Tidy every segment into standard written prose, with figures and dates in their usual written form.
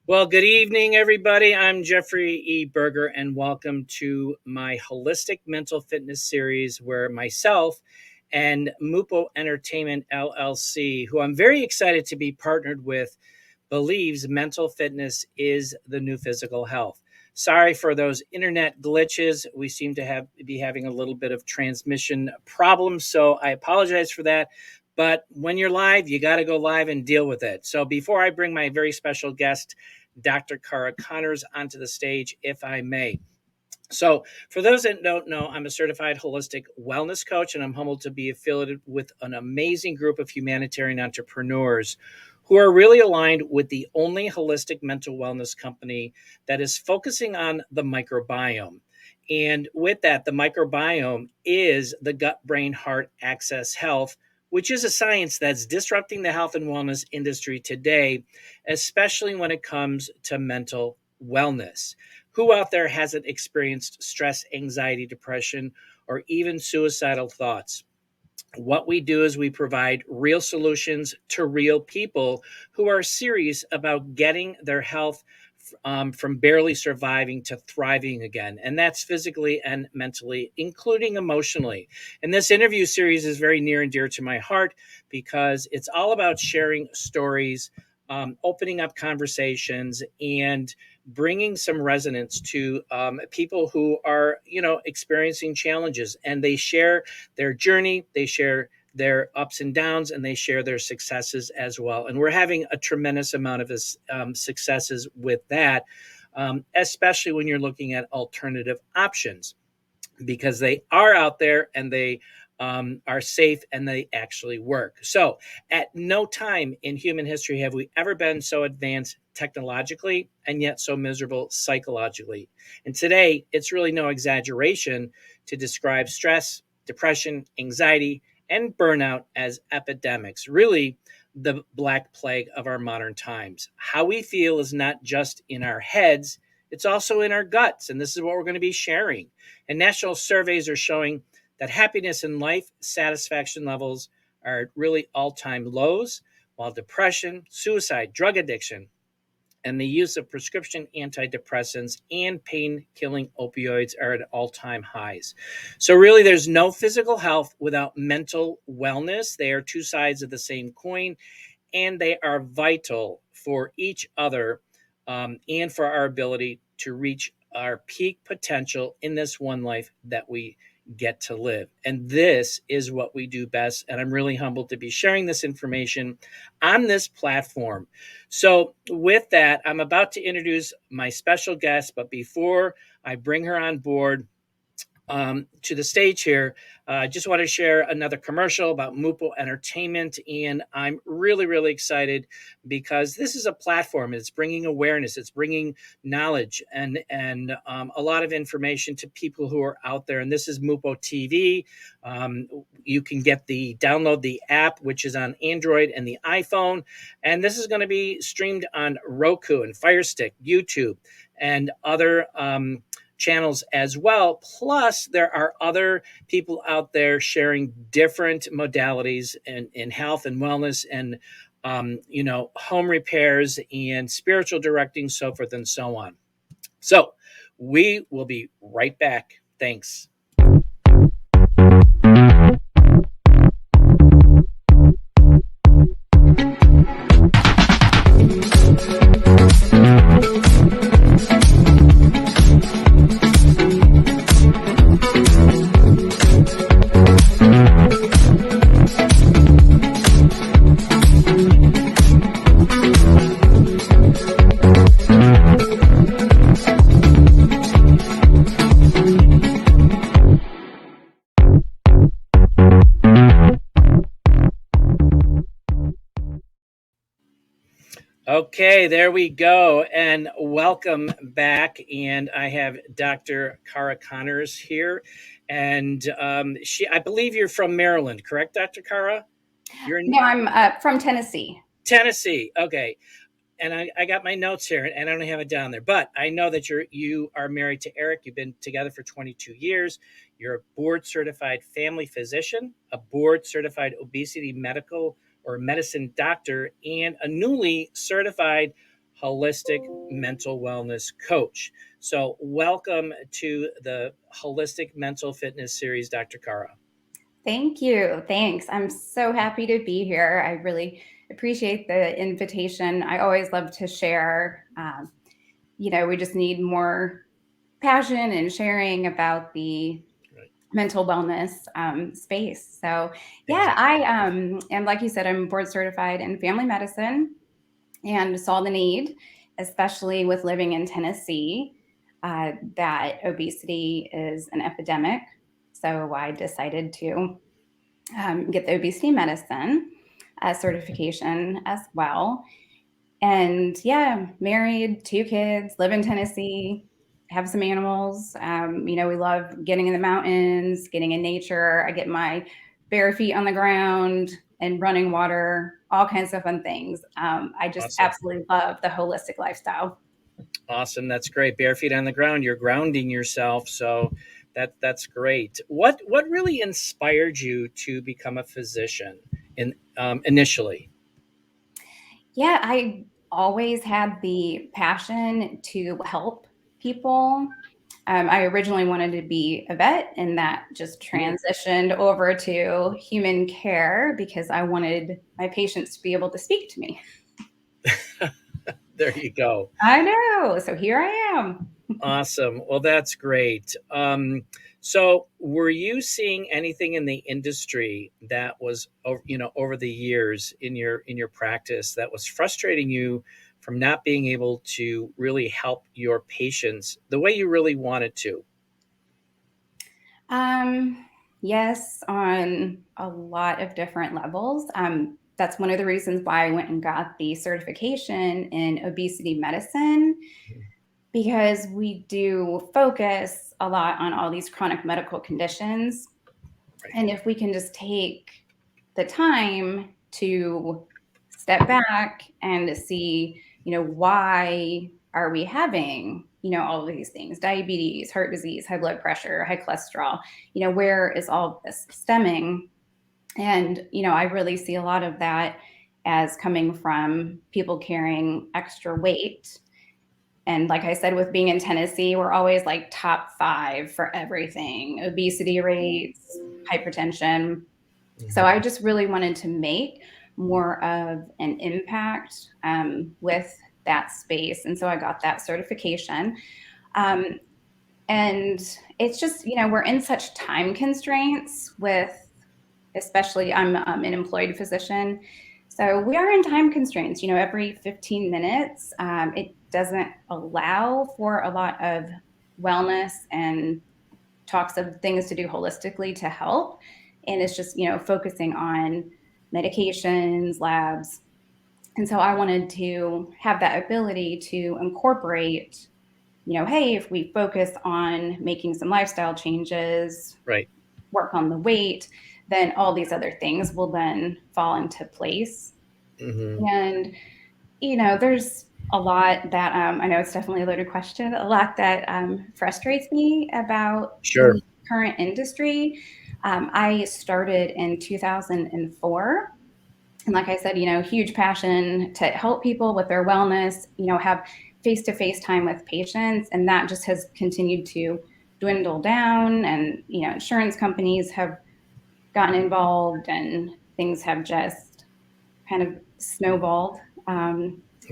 Well, good evening, everybody. I'm Jeffrey E. Berger, and welcome to my Holistic Mental Fitness series, where myself and Mupo Entertainment LLC, who I'm very excited to be partnered with, believes mental fitness is the new physical health. Sorry for those internet glitches. We seem to be having a little bit of transmission problems, so I apologize for that. But when you're live, you got to go live and deal with it. So before I bring my very special guest, Dr. Cara Connors, onto the stage, if I may. So, for those that don't know, I'm a certified holistic wellness coach, and I'm humbled to be affiliated with an amazing group of humanitarian entrepreneurs who are really aligned with the only holistic mental wellness company that is focusing on the microbiome. And with that, the microbiome is the gut brain heart axis health, which is a science that's disrupting the health and wellness industry today, especially when it comes to mental wellness. Who out there hasn't experienced stress, anxiety, depression, or even suicidal thoughts? What we do is we provide real solutions to real people who are serious about getting their health from barely surviving to thriving again. And that's physically and mentally, including emotionally. And this interview series is very near and dear to my heart because it's all about sharing stories, opening up conversations, and bringing some resonance to people who are, experiencing challenges, and they share their journey, they share their ups and downs, and they share their successes as well. And we're having a tremendous amount of successes with that, especially when you're looking at alternative options, because they are out there and they are safe and they actually work. So, at no time in human history have we ever been so advanced technologically and yet so miserable psychologically. And today, it's really no exaggeration to describe stress, depression, anxiety, and burnout as epidemics. Really, the black plague of our modern times. How we feel is not just in our heads, it's also in our guts. And this is what we're going to be sharing. And national surveys are showing that happiness in life satisfaction levels are at really all-time lows, while depression, suicide, drug addiction, and the use of prescription antidepressants and pain-killing opioids are at all-time highs. So really, there's no physical health without mental wellness. They are two sides of the same coin, and they are vital for each other, and for our ability to reach our peak potential in this one life that we get to live. And this is what we do best. And I'm really humbled to be sharing this information on this platform. So, with that, I'm about to introduce my special guest. But before I bring her on board, to the stage here, I just want to share another commercial about Mupo Entertainment. And I'm really, really excited because this is a platform. It's bringing awareness, it's bringing knowledge and a lot of information to people who are out there. And this is Mupo TV. You can download the app, which is on Android and the iPhone. And this is going to be streamed on Roku and Fire Stick, YouTube, and other channels as well. Plus, there are other people out there sharing different modalities in health and wellness and home repairs and spiritual directing, so forth and so on. So we will be right back. Thanks. Okay, there we go. And welcome back. And I have Dr. Cara Connors here. And I believe you're from Maryland, correct, Dr. Cara? You're in No, I'm from Tennessee. Tennessee. Okay. And I got my notes here and I don't have it down there, but I know that you are married to Eric. You've been together for 22 years. You're a board certified family physician, a board certified obesity medical or medicine doctor, and a newly certified holistic mental wellness coach. So, welcome to the Holistic Mental Fitness Series, Dr. Cara. Thank you. Thanks. I'm so happy to be here. I really appreciate the invitation. I always love to share. We just need more passion and sharing about the Right. mental wellness space. So, yeah, Exactly. I am, like you said, I'm board certified in family medicine and saw the need, especially with living in Tennessee, that obesity is an epidemic. So I decided to get the obesity medicine certification as well. And yeah, married, two kids, live in Tennessee, have some animals. We love getting in the mountains, getting in nature. I get my bare feet on the ground and running water, all kinds of fun things. I just Awesome. absolutely love the holistic lifestyle. Awesome. That's great. Bare feet on the ground. You're grounding yourself. So that's great. What really inspired you to become a physician initially? Yeah, I always had the passion to help people. I originally wanted to be a vet, and that just Mm, transitioned over to human care because I wanted my patients to be able to speak to me. there you go. I know. So here I am. Awesome. Well, that's great. So, were you seeing anything in the industry that was, over the years in your practice that was frustrating you from not being able to really help your patients the way you really wanted to? Um, yes, on a lot of different levels. That's one of the reasons why I went and got the certification in obesity medicine because we do focus a lot on all these chronic medical conditions. Right. And if we can just take the time to step back and to see, why are we having, all of these things, diabetes, heart disease, high blood pressure, high cholesterol, where is all of this stemming? And, I really see a lot of that as coming from people carrying extra weight. And like I said, with being in Tennessee, we're always like top five for everything: obesity rates, hypertension. So I Mhm. just really wanted to make more of an impact with that space. And so I got that certification. Um, and it's just, we're in such time constraints with, especially I'm an employed physician. So we are in time constraints, every 15 minutes. It doesn't allow for a lot of wellness and talks of things to do holistically to help. And it's just, focusing on medications, labs. And so I wanted to have that ability to incorporate, hey, if we focus on making some lifestyle changes, Right. work on the weight, then all these other things will then fall into place. Hmm. And, there's a lot that I know it's definitely a loaded question, a lot that frustrates me about Sure. the current industry. I started in 2004. And like I said, huge passion to help people with their wellness, have face to face time with patients. And that just has continued to dwindle down. And, insurance companies have gotten involved and things have just kind of snowballed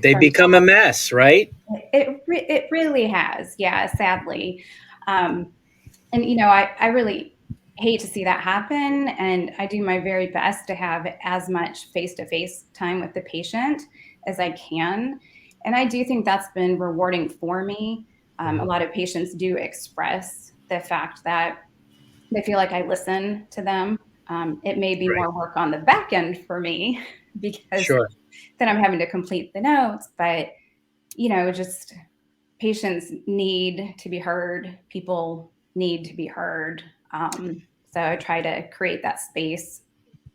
They from become a mess, right? it really has, yeah, sadly. Um, and I really hate to see that happen, and I do my very best to have as much face-to-face time with the patient as I can. And I do think that's been rewarding for me. A Mhm. lot of patients do express the fact that they feel like I listen to them. It may be Right. more work on the back end for me because Sure. then I'm having to complete the notes, but just patients need to be heard. People need to be heard. So I try to create that space.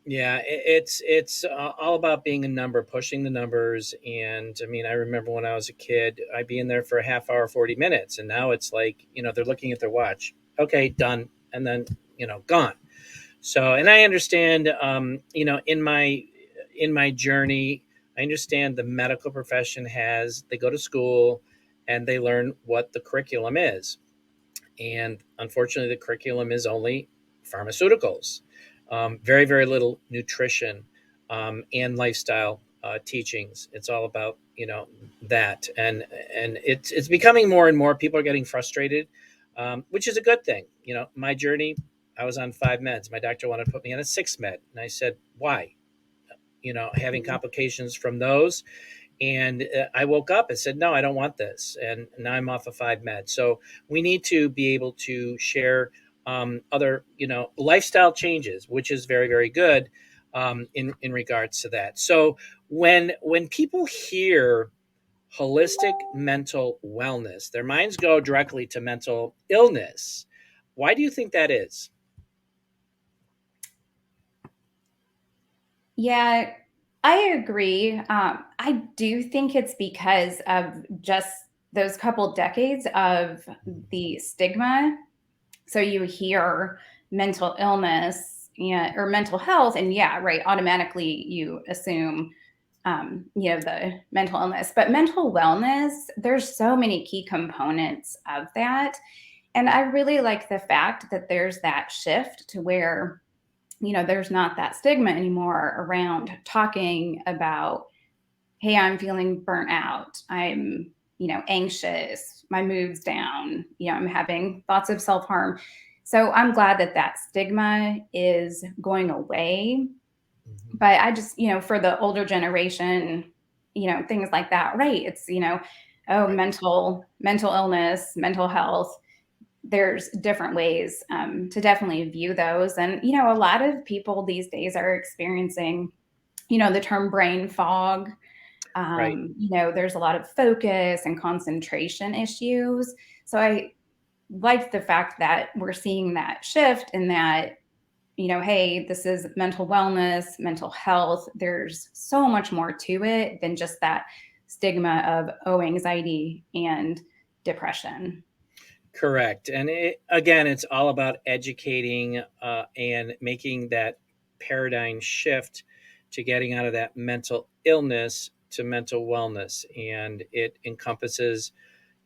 Yeah, it's all about being a number, pushing the numbers. And I mean, I remember when I was a kid, I'd be in there for a half hour, 40 minutes, and now it's like they're looking at their watch. Okay, done, and then gone. So, and I understand, in my journey, I understand the medical profession has, they go to school and they learn what the curriculum is. And unfortunately, the curriculum is only pharmaceuticals, very, very little nutrition and lifestyle teachings. It's all about, that. And it's becoming more and more, people are getting frustrated, which is a good thing. My journey, I was on 5 meds. My doctor wanted to put me on a 6 med. And I said, why? Having complications from those. And I woke up and said, no, I don't want this. And now I'm off of 5 meds. So we need to be able to share other, lifestyle changes, which is very, very good in regards to that. So when people hear holistic mental wellness, their minds go directly to mental illness. Why do you think that is? Yeah, I agree. I do think it's because of just those couple decades of the stigma. So you hear mental illness or mental health, and yeah, right, automatically you assume, the mental illness. But mental wellness, there's so many key components of that. And I really like the fact that there's that shift to where there's not that stigma anymore around talking about, hey, I'm feeling burnt out. I'm, anxious. My mood's down. I'm having thoughts of self harm. So I'm glad that that stigma is going away. Mhm. But I just, for the older generation, things like that, right? It's, oh, Right. mental illness, mental health, there's different ways to definitely view those. And, a lot of people these days are experiencing, the term brain fog. Right. There's a lot of focus and concentration issues. So I like the fact that we're seeing that shift and that, hey, this is mental wellness, mental health. There's so much more to it than just that stigma of, oh, anxiety and depression. Correct. And again, it's all about educating and making that paradigm shift to getting out of that mental illness to mental wellness. And it encompasses,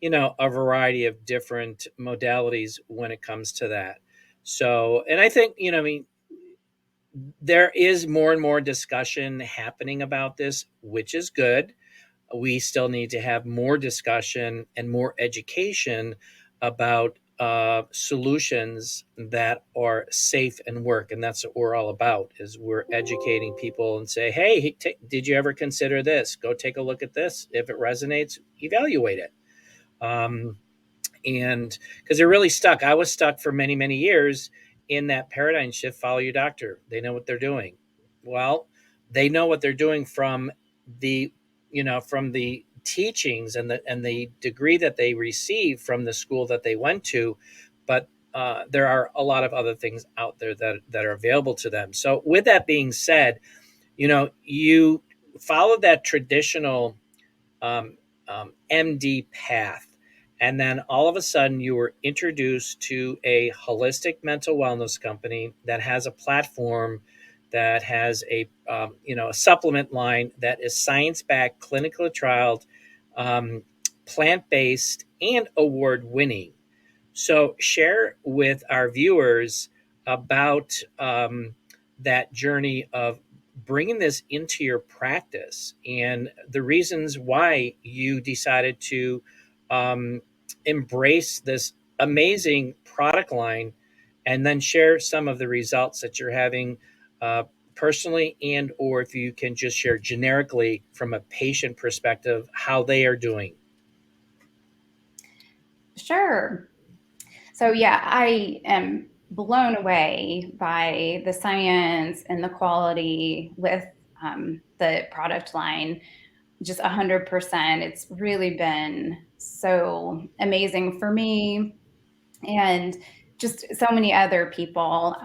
a variety of different modalities when it comes to that. So, and I think, I mean, there is more and more discussion happening about this, which is good. We still need to have more discussion and more education about solutions that are safe and work, and that's what we're all about. Is we're educating people and say, hey, did you ever consider this? Go take a look at this. If it resonates, evaluate it. um, and because they're really stuck. I was stuck for many, many years in that paradigm shift. Follow your doctor. They know what they're doing. Well, they know what they're doing from the, from the teachings and the degree that they received from the school that they went to, but there are a lot of other things out there that are available to them. So, with that being said, you follow that traditional um, MD path. And then all of a sudden, you were introduced to a holistic mental wellness company that has a platform that has a supplement line that is science backed, clinical trialed, plant based, and award winning. So, share with our viewers about that journey of bringing this into your practice and the reasons why you decided to um, embrace this amazing product line, and then share some of the results that you're having personally, and or if you can just share generically from a patient perspective how they are doing. Sure. So, yeah, I am blown away by the science and the quality with the product line. Just 100%. It's really been so amazing for me and just so many other people,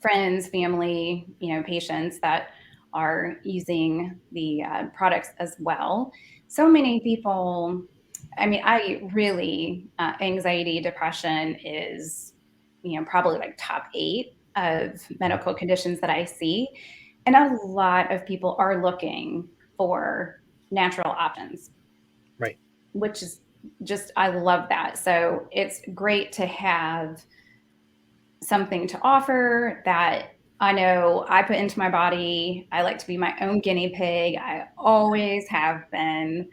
friends, family, patients that are using the products as well. So many people, I mean, I really, anxiety, depression is, probably like top 8 of medical conditions that I see. And a lot of people are looking for natural options, Right. which is just, I love that. So it's great to have something to offer that I know I put into my body. I like to be my own guinea pig. I always have been.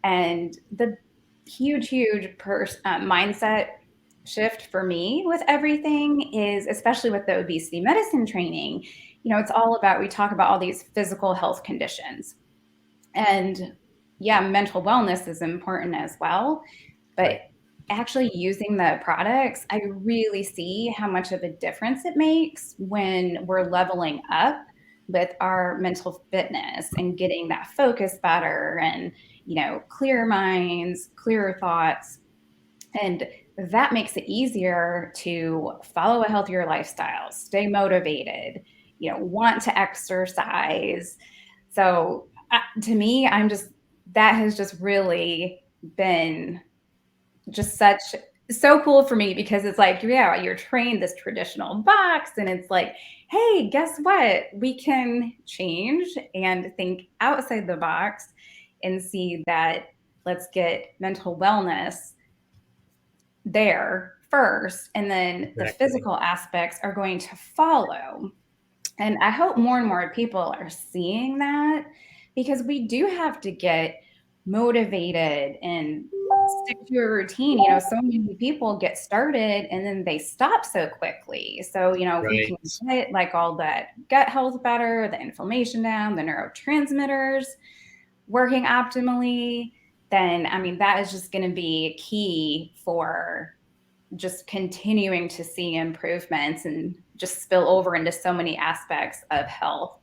And the huge mindset shift for me with everything is, especially with the obesity medicine training, it's all about, we talk about all these physical health conditions. And yeah, mental wellness is important as well. But Right. actually using the products, I really see how much of a difference it makes when we're leveling up with our mental fitness and getting that focus better and, clear minds, clearer thoughts. And that makes it easier to follow a healthier lifestyle, stay motivated, want to exercise. So to me, that has just really been just so cool for me, because it's like, yeah, you're trained this traditional box, and it's like, hey, guess what? We can change and think outside the box and see that let's get mental wellness there first, and then the Exactly. physical aspects are going to follow. And I hope more and more people are seeing that, because we do have to get motivated and stick to a routine. So many people get started and then they stop so quickly. So, if we can Right. get like all that gut health better, the inflammation down, the neurotransmitters working optimally, then I mean, that is just going to be key for just continuing to see improvements and just spill over into so many aspects of health.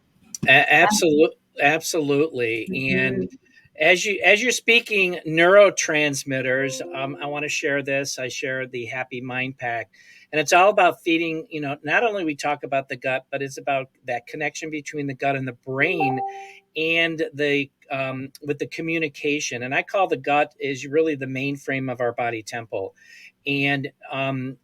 Absolutely. And Mhm. as you're speaking neurotransmitters, I want to share this. I share the Happy Mind Pack, and it's all about feeding. Not only we talk about the gut, but it's about that connection between the gut and the brain, and the with the communication. And I call the gut is really the mainframe of our body temple. And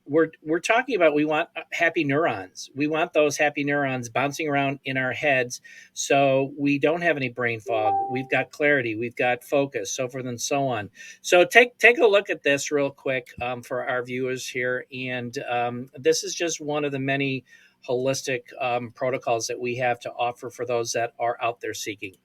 we're talking about, we want happy neurons. We want those happy neurons bouncing around in our heads, so we don't have any brain fog. We've got clarity. We've got focus, so forth and so on. So take a look at this real quick for our viewers here. And this is just one of the many holistic protocols that we have to offer for those that are out there seeking.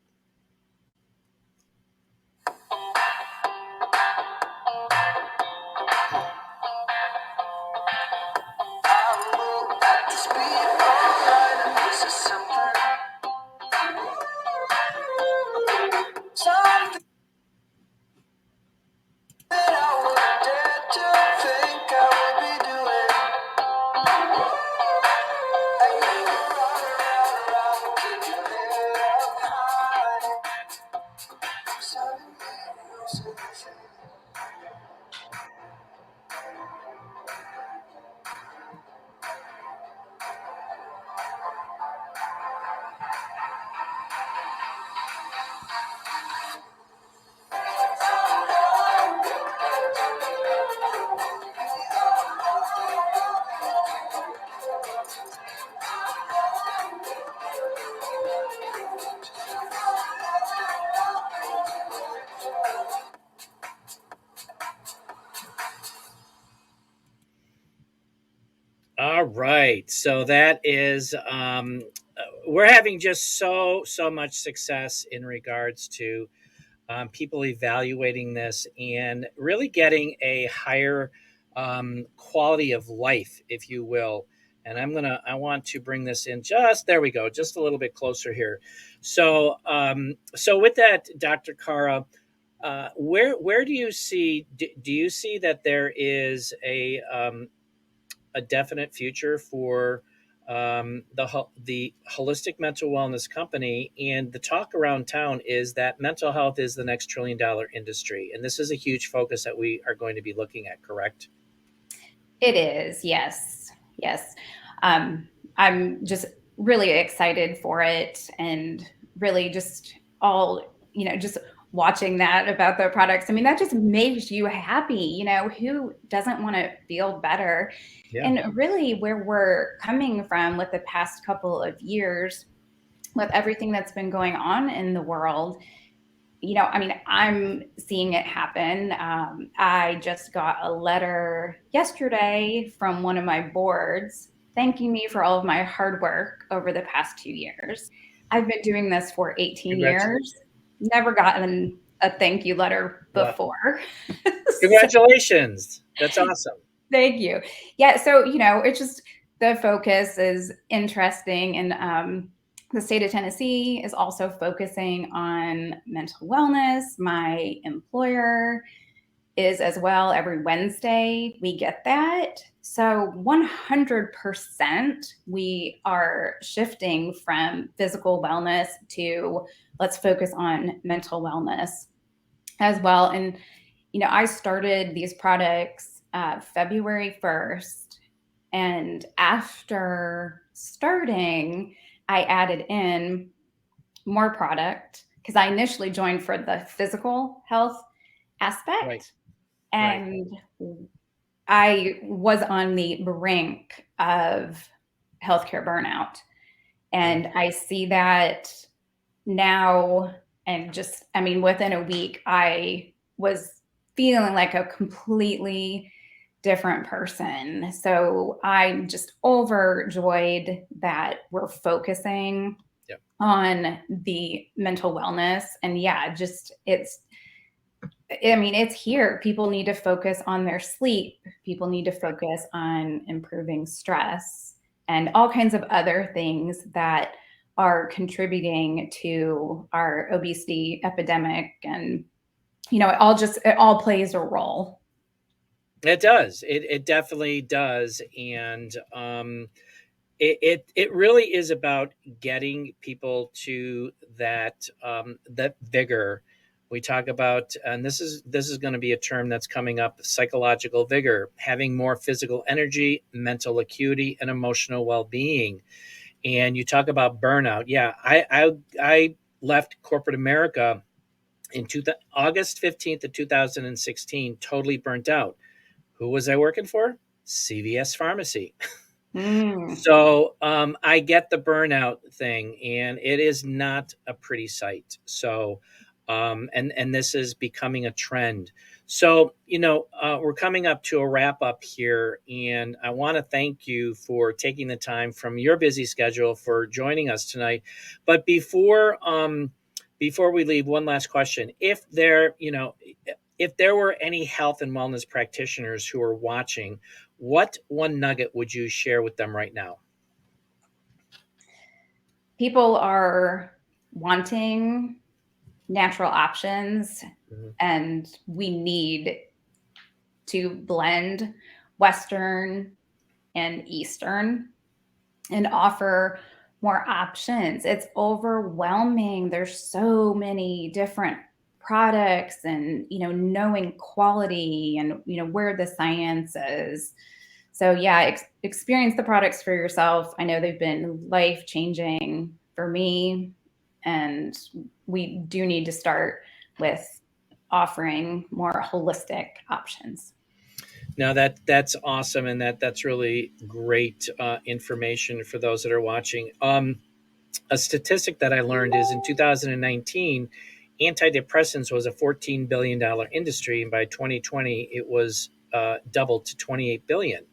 All right. So that is, we're having just so much success in regards to people evaluating this and really getting a higher quality of life, if you will. And I want to bring this in just, there we go, just a little bit closer here. So with that, Dr. Cara, where do you see, do you see that there is a definite future for the holistic mental wellness company? And the talk around town is that mental health is the next $1 trillion industry, and this is a huge focus that we are going to be looking at. Correct? It is, yes, yes. Um, I'm just really excited for it, and really just all, just watching that about the products. I mean, that just makes you happy. Who doesn't want to feel better? Yeah. And really, where we're coming from with the past couple of years, with everything that's been going on in the world, I mean, I'm seeing it happen. I just got a letter yesterday from one of my boards thanking me for all of my hard work over the past 2 years. I've been doing this for 18 years, Congratulations. never gotten a thank you letter Well, before. So, congratulations. That's awesome. thank you. Yeah, so it's just the focus is interesting, and the state of Tennessee is also focusing on mental wellness. My employer is as well. Every Wednesday we get that. So 100% we are shifting from physical wellness to let's focus on mental wellness as well. And I started these products February 1st. And after starting, I added in more product because I initially joined for the physical health Right. aspect. Right. And I was on the brink of healthcare burnout. Mm. And I see that now, and just, I mean, within a week, I was feeling like a completely different person. So I'm just overjoyed that we're focusing Yep. on the mental wellness. And yeah, just I mean, it's here. People need to focus on their sleep. People need to Right. focus on improving stress and all kinds of other things that are contributing to our obesity epidemic. And, it all plays a role. It does. It definitely does. And it really is about getting people to that vigor. We talk about, and this is going to be a term that's coming up: psychological vigor, having more physical energy, mental acuity, and emotional well-being. And you talk about burnout. Yeah, I left corporate America in August 15th of 2016, totally burnt out. Who was I working for? CVS Pharmacy. Mm. So I get the burnout thing, and it is not a pretty sight. So, and this is becoming a trend. So we're coming up to a wrap up here, and I want to thank you for taking the time from your busy schedule for joining us tonight. But before we leave, one last question: if there were any health and wellness practitioners who are watching, what one nugget would you share with them right now? People are wanting natural options, Mhm. and we need to blend Western and Eastern and offer more options. It's overwhelming. There's so many different products, and knowing quality and where the science is. So yeah, experience the products for yourself. I know they've been life changing for me, and we do need to start with offering more holistic options. Now that's awesome, and that's really great information for those that are watching. A statistic that I learned is in 2019, antidepressants was a $14 billion industry, and by 2020, it was doubled to 28 billion.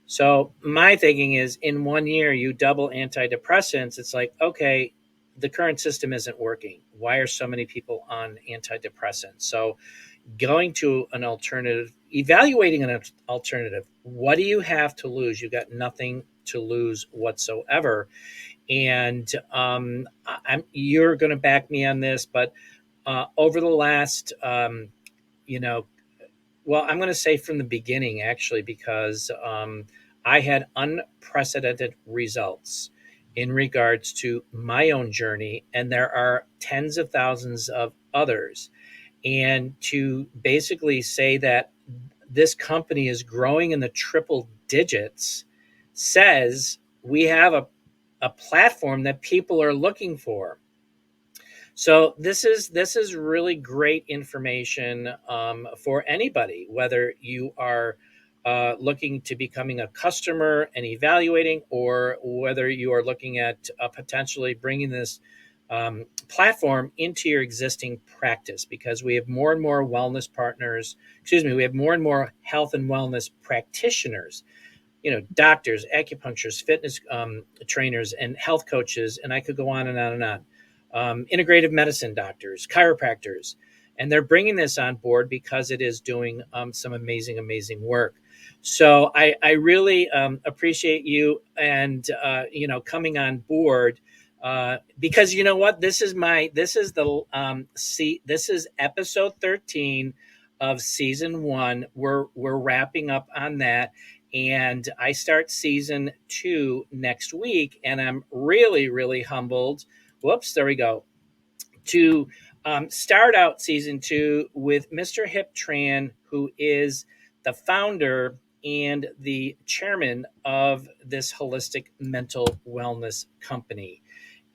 So my thinking is, in 1 year, you double antidepressants. It's like, okay, the current system isn't working. Why are so many people on antidepressants? So going to an alternative, evaluating an alternative. What do you have to lose? You got nothing to lose whatsoever. And you're going to back me on this, but over the last, you know, well, I'm going to say from the beginning, actually, because I had unprecedented results in regards to my own journey, and there are tens of thousands of others. And to basically say that this company is growing in the triple digits says we have a platform that people are looking for. So this is really great information for anybody, whether you are looking to becoming a customer and evaluating, or whether you are looking at potentially bringing this platform into your existing practice, because we have more and more wellness partners, excuse me, we have more and more health and wellness practitioners, doctors, acupuncturists, fitness trainers, and health coaches, and I could go on and on and on. Integrative medicine doctors, chiropractors, and they're bringing this on board because it is doing some amazing, amazing work. So I really appreciate you and coming on board, because you know what, this is episode 13 of season 1. We're wrapping up on that, and I start season 2 next week, and I'm really, really humbled. Whoops, there we go. To start out season 2 with Mr. Hip Tran, who is the founder and the chairman of this holistic mental wellness company.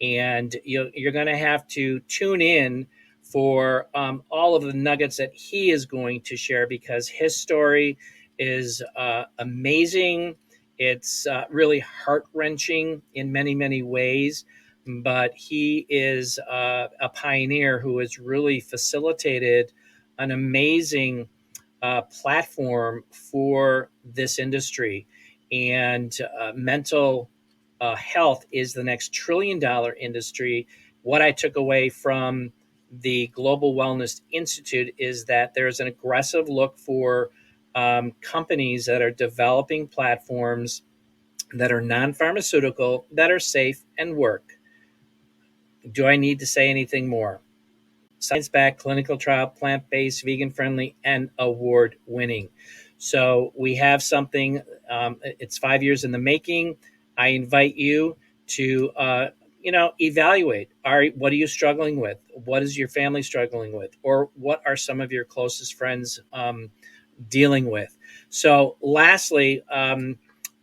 And you're going to have to tune in for all of the nuggets that he is going to share, because his story is amazing. It's really heart wrenching in many, many ways, but he is a pioneer who has really facilitated an amazing platform for this industry. And mental health is the next $1 trillion industry. What I took away from the Global Wellness Institute is that there's an aggressive look for companies that are developing platforms that are non pharmaceutical, that are safe and work. Do I need to say anything more? Science backed, clinical trial, plant based, vegan friendly, and award winning. So we have something, it's 5 years in the making. I invite you to, evaluate. What are you struggling with? What is your family struggling with? Or what are some of your closest friends dealing with? So, lastly,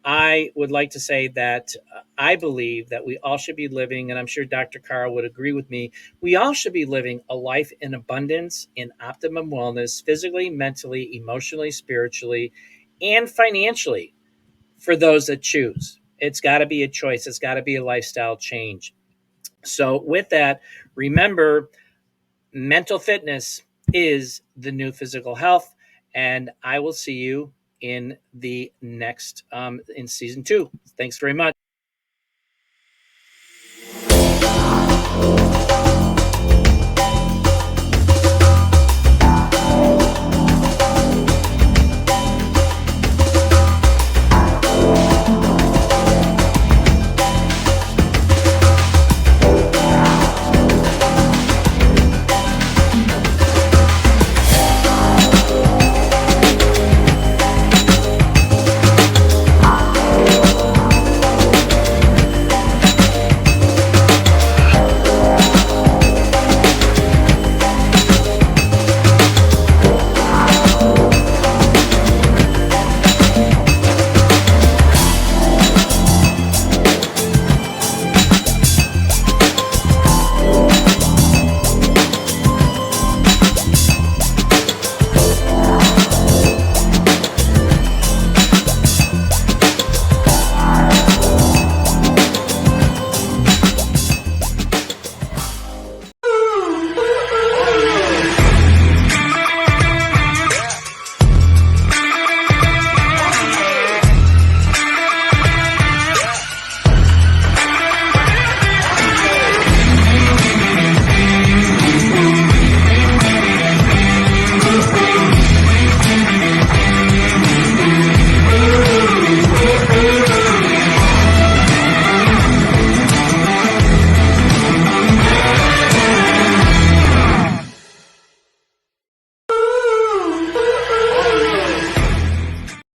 I would like to say that I believe that we all should be living, and I'm sure Dr. Cara would agree with me, we all should be living a life in abundance, in optimum wellness, physically, mentally, emotionally, spiritually, and financially, for those that choose. It's got to be a choice, it's got to be a lifestyle change. So, with that, remember, mental fitness is the new physical health, and I will see you in the next in season 2. Thanks very much.